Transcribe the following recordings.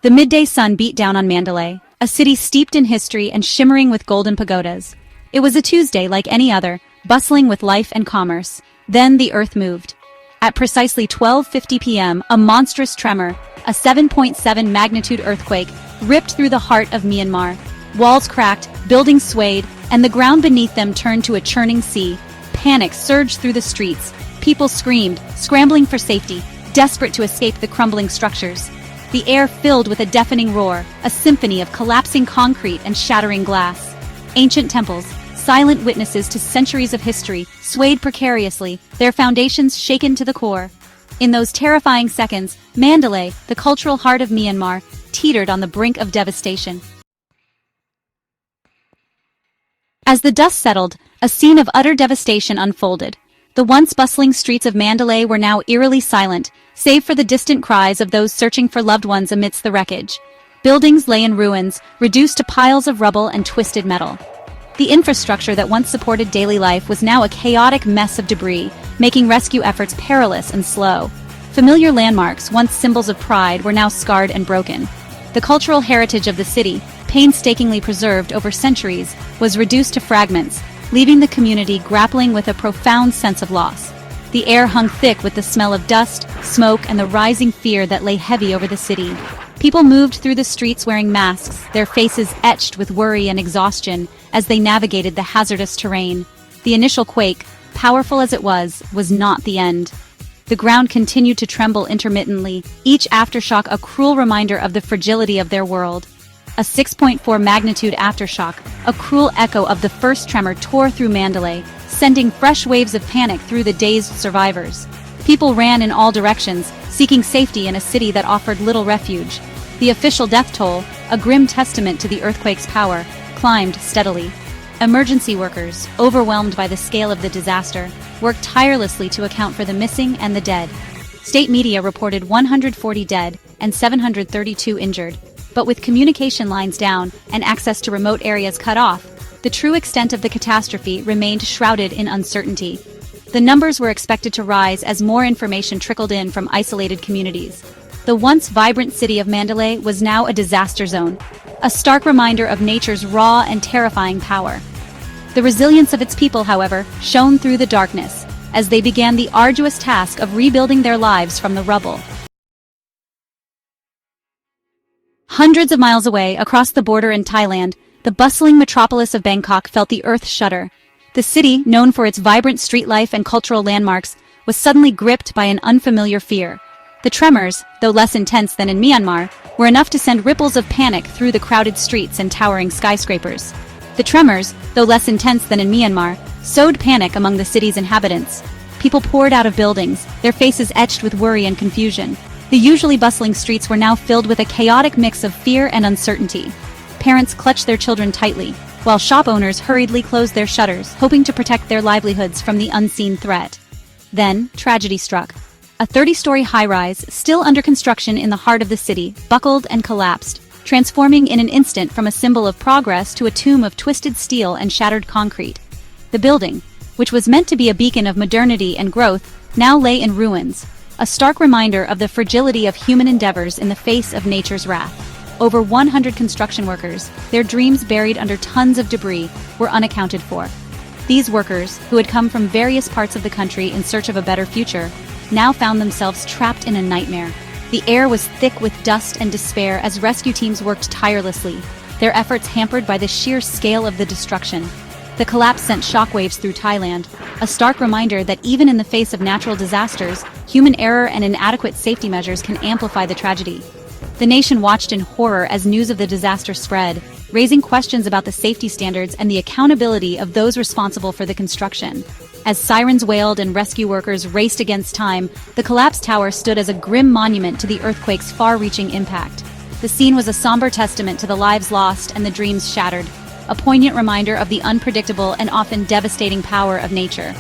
The midday sun beat down on Mandalay, a city steeped in history and shimmering with golden pagodas. It was a Tuesday like any other, bustling with life and commerce. Then the earth moved. At precisely 12:50 p.m., a monstrous tremor, a 7.7 magnitude earthquake, ripped through the heart of Myanmar. Walls cracked, buildings swayed, and the ground beneath them turned to a churning sea. Panic surged through the streets. People screamed, scrambling for safety, desperate to escape the crumbling structures. The air filled with a deafening roar, a symphony of collapsing concrete and shattering glass. Ancient temples, silent witnesses to centuries of history, swayed precariously, their foundations shaken to the core. In those terrifying seconds, Mandalay, the cultural heart of Myanmar, teetered on the brink of devastation. As the dust settled, a scene of utter devastation unfolded. The once bustling streets of Mandalay were now eerily silent, save for the distant cries of those searching for loved ones amidst the wreckage. Buildings lay in ruins, reduced to piles of rubble and twisted metal. The infrastructure that once supported daily life was now a chaotic mess of debris, making rescue efforts perilous and slow. Familiar landmarks, once symbols of pride, were now scarred and broken. The cultural heritage of the city, painstakingly preserved over centuries, was reduced to fragments, leaving the community grappling with a profound sense of loss. The air hung thick with the smell of dust, smoke, and the rising fear that lay heavy over the city. People moved through the streets wearing masks, their faces etched with worry and exhaustion as they navigated the hazardous terrain. The initial quake, powerful as it was not the end. The ground continued to tremble intermittently, each aftershock a cruel reminder of the fragility of their world. A 6.4 magnitude aftershock, a cruel echo of the first tremor, tore through Mandalay, sending fresh waves of panic through the dazed survivors. People ran in all directions, seeking safety in a city that offered little refuge. The official death toll, a grim testament to the earthquake's power, climbed steadily. Emergency workers, overwhelmed by the scale of the disaster, worked tirelessly to account for the missing and the dead. State media reported 140 dead and 732 injured. But with communication lines down and access to remote areas cut off, the true extent of the catastrophe remained shrouded in uncertainty. The numbers were expected to rise as more information trickled in from isolated communities. The once vibrant city of Mandalay was now a disaster zone, a stark reminder of nature's raw and terrifying power. The resilience of its people, however, shone through the darkness as they began the arduous task of rebuilding their lives from the rubble. Hundreds of miles away, across the border in Thailand, the bustling metropolis of Bangkok felt the earth shudder. The city, known for its vibrant street life and cultural landmarks, was suddenly gripped by an unfamiliar fear. The tremors, though less intense than in Myanmar, were enough to send ripples of panic through the crowded streets and towering skyscrapers. The tremors, though less intense than in Myanmar, sowed panic among the city's inhabitants. People poured out of buildings, their faces etched with worry and confusion. The usually bustling streets were now filled with a chaotic mix of fear and uncertainty. Parents clutched their children tightly, while shop owners hurriedly closed their shutters, hoping to protect their livelihoods from the unseen threat. Then, tragedy struck. A 30-story high-rise, still under construction in the heart of the city, buckled and collapsed, transforming in an instant from a symbol of progress to a tomb of twisted steel and shattered concrete. The building, which was meant to be a beacon of modernity and growth, now lay in ruins, a stark reminder of the fragility of human endeavors in the face of nature's wrath. Over 100 construction workers, their dreams buried under tons of debris, were unaccounted for. These workers, who had come from various parts of the country in search of a better future, now found themselves trapped in a nightmare. The air was thick with dust and despair as rescue teams worked tirelessly, their efforts hampered by the sheer scale of the destruction. The collapse sent shockwaves through Thailand, a stark reminder that even in the face of natural disasters, human error and inadequate safety measures can amplify the tragedy. The nation watched in horror as news of the disaster spread, raising questions about the safety standards and the accountability of those responsible for the construction. As sirens wailed and rescue workers raced against time, the collapsed tower stood as a grim monument to the earthquake's far-reaching impact. The scene was a somber testament to the lives lost and the dreams shattered, a poignant reminder of the unpredictable and often devastating power of nature.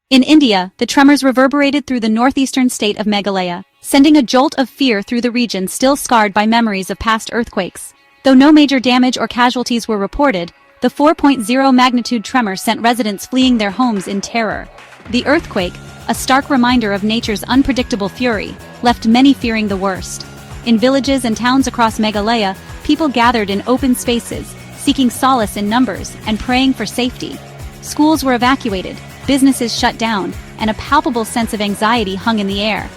In India, the tremors reverberated through the northeastern state of Meghalaya, sending a jolt of fear through the region still scarred by memories of past earthquakes. Though no major damage or casualties were reported, the 4.0 magnitude tremor sent residents fleeing their homes in terror. The earthquake, a stark reminder of nature's unpredictable fury, left many fearing the worst. In villages and towns across Meghalaya, people gathered in open spaces, seeking solace in numbers and praying for safety. Schools were evacuated, businesses shut down, and a palpable sense of anxiety hung in the air.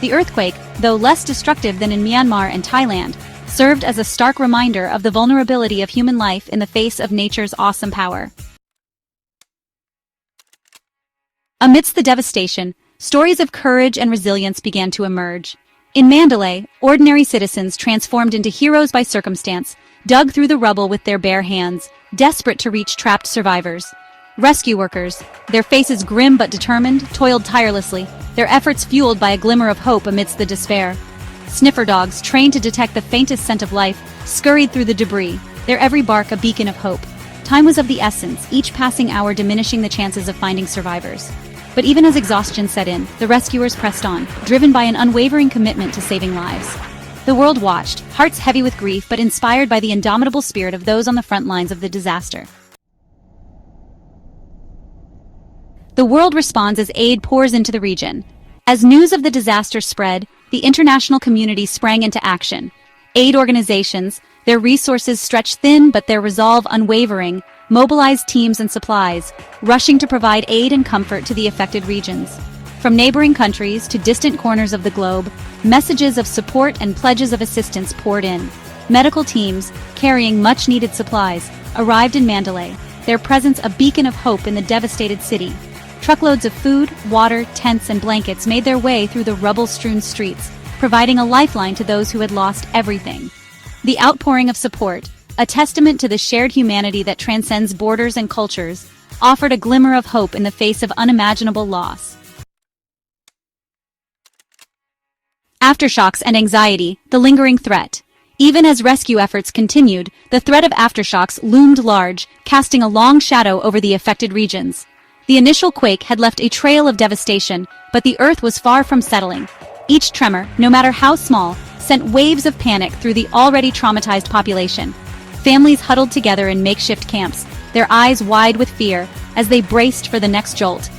The earthquake, though less destructive than in Myanmar and Thailand, served as a stark reminder of the vulnerability of human life in the face of nature's awesome power. Amidst the devastation, stories of courage and resilience began to emerge. In Mandalay, ordinary citizens transformed into heroes by circumstance, dug through the rubble with their bare hands, desperate to reach trapped survivors. Rescue workers, their faces grim but determined, toiled tirelessly, their efforts fueled by a glimmer of hope amidst the despair. Sniffer dogs, trained to detect the faintest scent of life, scurried through the debris, their every bark a beacon of hope. Time was of the essence, each passing hour diminishing the chances of finding survivors. But even as exhaustion set in, the rescuers pressed on, driven by an unwavering commitment to saving lives. The world watched, hearts heavy with grief but inspired by the indomitable spirit of those on the front lines of the disaster. The world responds as aid pours into the region. As news of the disaster spread, the international community sprang into action. Aid organizations, their resources stretched thin but their resolve unwavering, mobilized teams and supplies, rushing to provide aid and comfort to the affected regions. From neighboring countries to distant corners of the globe, messages of support and pledges of assistance poured in. Medical teams, carrying much-needed supplies, arrived in Mandalay, their presence a beacon of hope in the devastated city. Truckloads of food, water, tents, and blankets made their way through the rubble-strewn streets, providing a lifeline to those who had lost everything. The outpouring of support, a testament to the shared humanity that transcends borders and cultures, offered a glimmer of hope in the face of unimaginable loss. Aftershocks and anxiety, the lingering threat. Even as rescue efforts continued, the threat of aftershocks loomed large, casting a long shadow over the affected regions. The initial quake had left a trail of devastation, but the earth was far from settling. Each tremor, no matter how small, sent waves of panic through the already traumatized population. Families huddled together in makeshift camps, their eyes wide with fear as they braced for the next jolt.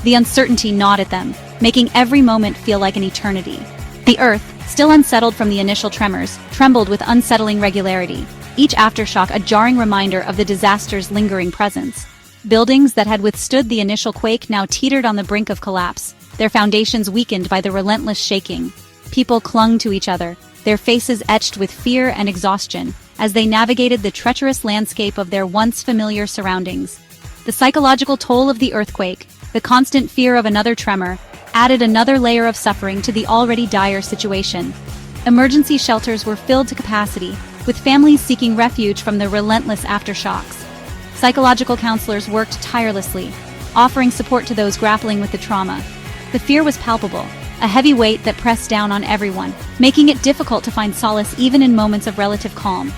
The uncertainty gnawed at them, making every moment feel like an eternity. The earth, still unsettled from the initial tremors, trembled with unsettling regularity, each aftershock a jarring reminder of the disaster's lingering presence. Buildings that had withstood the initial quake now teetered on the brink of collapse, their foundations weakened by the relentless shaking. People clung to each other, their faces etched with fear and exhaustion, as they navigated the treacherous landscape of their once familiar surroundings. The psychological toll of the earthquake, the constant fear of another tremor, added another layer of suffering to the already dire situation. Emergency shelters were filled to capacity, with families seeking refuge from the relentless aftershocks. Psychological counselors worked tirelessly, offering support to those grappling with the trauma. The fear was palpable, a heavy weight that pressed down on everyone, making it difficult to find solace even in moments of relative calm.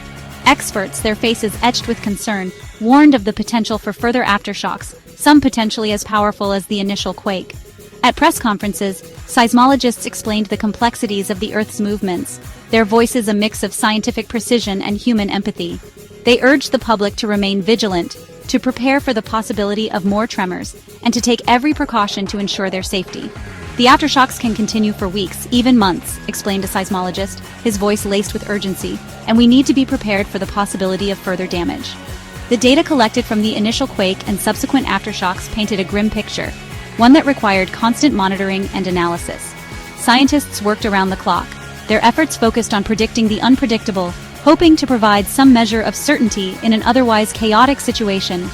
Experts, their faces etched with concern, warned of the potential for further aftershocks, some potentially as powerful as the initial quake. At press conferences, seismologists explained the complexities of the Earth's movements, their voices a mix of scientific precision and human empathy. They urged the public to remain vigilant, to prepare for the possibility of more tremors, and to take every precaution to ensure their safety. The aftershocks can continue for weeks, even months, explained a seismologist, his voice laced with urgency, and we need to be prepared for the possibility of further damage. The data collected from the initial quake and subsequent aftershocks painted a grim picture, one that required constant monitoring and analysis. Scientists worked around the clock, their efforts focused on predicting the unpredictable, hoping to provide some measure of certainty in an otherwise chaotic situation.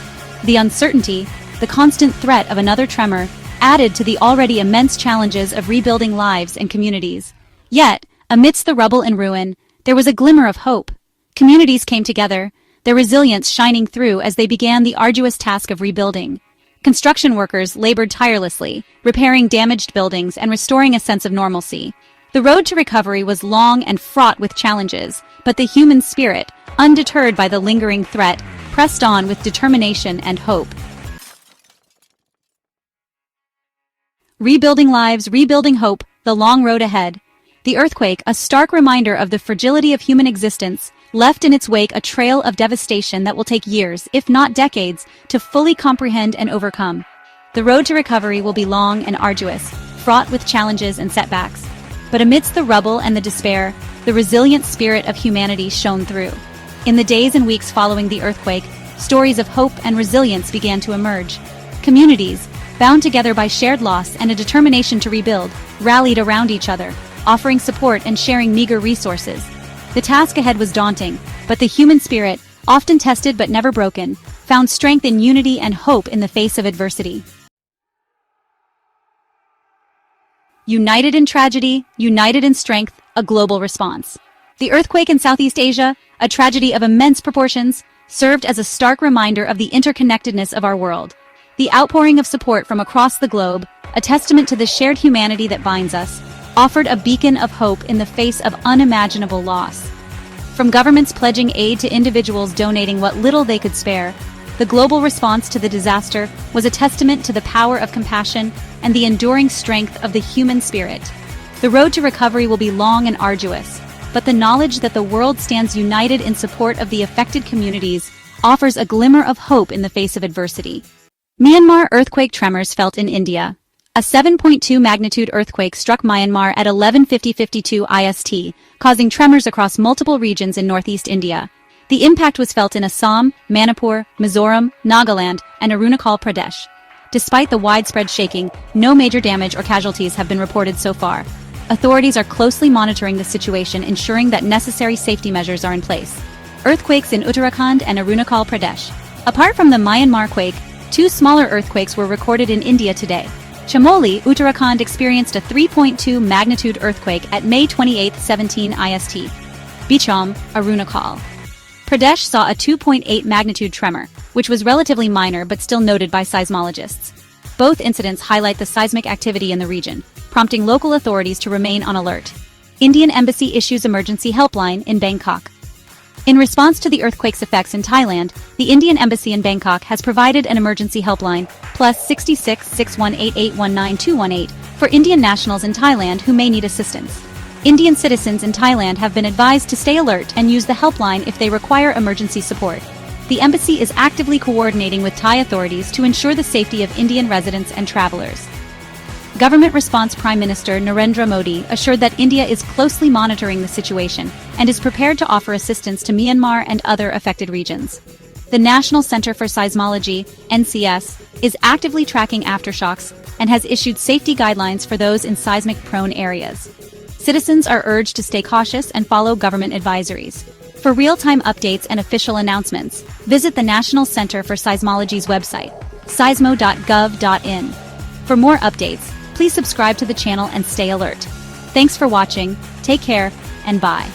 The uncertainty, the constant threat of another tremor, added to the already immense challenges of rebuilding lives and communities. Yet, amidst the rubble and ruin, there was a glimmer of hope. Communities came together, their resilience shining through as they began the arduous task of rebuilding. Construction workers labored tirelessly, repairing damaged buildings and restoring a sense of normalcy. The road to recovery was long and fraught with challenges, but the human spirit, undeterred by the lingering threat, pressed on with determination and hope. Rebuilding lives, rebuilding hope, the long road ahead. The earthquake, a stark reminder of the fragility of human existence, left in its wake a trail of devastation that will take years, if not decades, to fully comprehend and overcome. The road to recovery will be long and arduous, fraught with challenges and setbacks. But amidst the rubble and the despair, the resilient spirit of humanity shone through. In the days and weeks following the earthquake, stories of hope and resilience began to emerge. Communities, bound together by shared loss and a determination to rebuild, rallied around each other, offering support and sharing meager resources. The task ahead was daunting, but the human spirit, often tested but never broken, found strength in unity and hope in the face of adversity. United in tragedy, united in strength, a global response. The earthquake in Southeast Asia, a tragedy of immense proportions, served as a stark reminder of the interconnectedness of our world. The outpouring of support from across the globe, a testament to the shared humanity that binds us, offered a beacon of hope in the face of unimaginable loss. From governments pledging aid to individuals donating what little they could spare, the global response to the disaster was a testament to the power of compassion and the enduring strength of the human spirit. The road to recovery will be long and arduous, but the knowledge that the world stands united in support of the affected communities offers a glimmer of hope in the face of adversity. Myanmar earthquake tremors felt in India. A 7.2 magnitude earthquake struck Myanmar at 11:52 IST, causing tremors across multiple regions in northeast India. The impact was felt in Assam, Manipur, Mizoram, Nagaland, and Arunachal Pradesh. Despite the widespread shaking, no major damage or casualties have been reported so far. Authorities are closely monitoring the situation, ensuring that necessary safety measures are in place. Earthquakes in Uttarakhand and Arunachal Pradesh. Apart from the Myanmar quake, two smaller earthquakes were recorded in India today. Chamoli, Uttarakhand experienced a 3.2 magnitude earthquake at May 28, 17 IST. Bicham, Arunachal Pradesh saw a 2.8 magnitude tremor, which was relatively minor but still noted by seismologists. Both incidents highlight the seismic activity in the region, prompting local authorities to remain on alert. Indian Embassy issues emergency helpline in Bangkok. In response to the earthquake's effects in Thailand, the Indian Embassy in Bangkok has provided an emergency helpline, +66 6188 19218, for Indian nationals in Thailand who may need assistance. Indian citizens in Thailand have been advised to stay alert and use the helpline if they require emergency support. The embassy is actively coordinating with Thai authorities to ensure the safety of Indian residents and travelers. Government response Prime Minister Narendra Modi assured that India is closely monitoring the situation and is prepared to offer assistance to Myanmar and other affected regions. The National Center for Seismology, NCS, is actively tracking aftershocks and has issued safety guidelines for those in seismic-prone areas. Citizens are urged to stay cautious and follow government advisories. For real-time updates and official announcements, visit the National Center for Seismology's website, seismo.gov.in. For more updates, please subscribe to the channel and stay alert. Thanks for watching, take care, and bye.